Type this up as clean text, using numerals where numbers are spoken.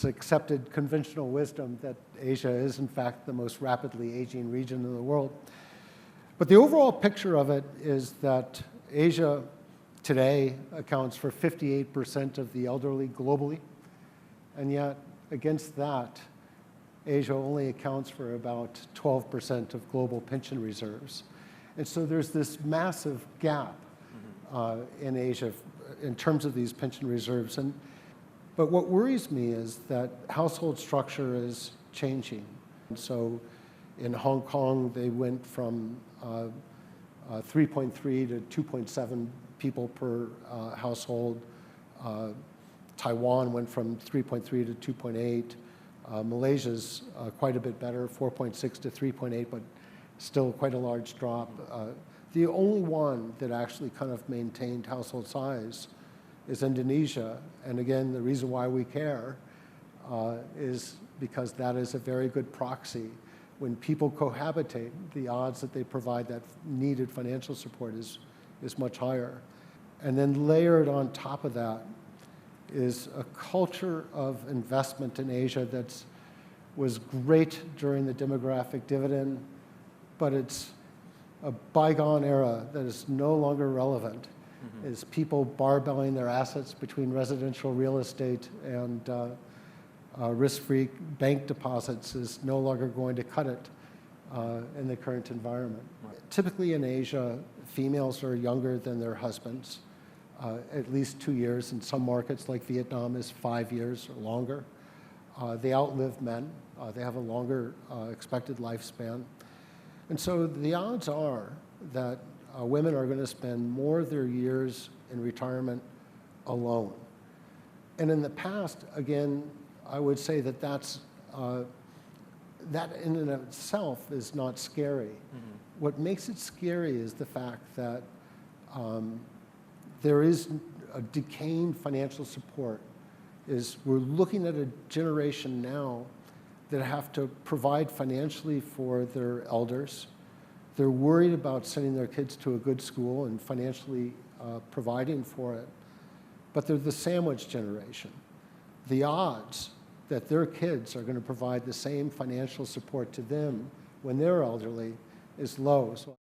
it's accepted conventional wisdom that Asia is, in fact, the most rapidly aging region in the world. But the overall picture of it is that Asia today accounts for 58% of the elderly globally, and yet against that, Asia only accounts for about 12% of global pension reserves. And so there's this massive gap in Asia in terms of these pension reserves. But what worries me is that household structure is changing. And so in Hong Kong, they went from 3.3 to 2.7 people per household. Taiwan went from 3.3 to 2.8. Malaysia's quite a bit better, 4.6 to 3.8, but still quite a large drop. The only one that actually kind of maintained household size is Indonesia. And again, the reason why we care is because that is a very good proxy. When people cohabitate, the odds that they provide that needed financial support is much higher. And then layered on top of that is a culture of investment in Asia that was great during the demographic dividend, but it's a bygone era that is no longer relevant. Is people barbelling their assets between residential real estate and risk-free bank deposits is no longer going to cut it in the current environment. Typically in Asia, females are younger than their husbands, at least 2 years. In some markets like Vietnam is 5 years or longer. They outlive men. They have a longer expected lifespan. And so the odds are that women are going to spend more of their years in retirement alone. And in the past, again, I would say that that in and of itself is not scary. What makes it scary is the fact that there is a decaying financial support. We're looking at a generation now that have to provide financially for their elders. They're worried about sending their kids to a good school and financially providing for it. But they're the sandwich generation. The odds that their kids are going to provide the same financial support to them when they're elderly is low. So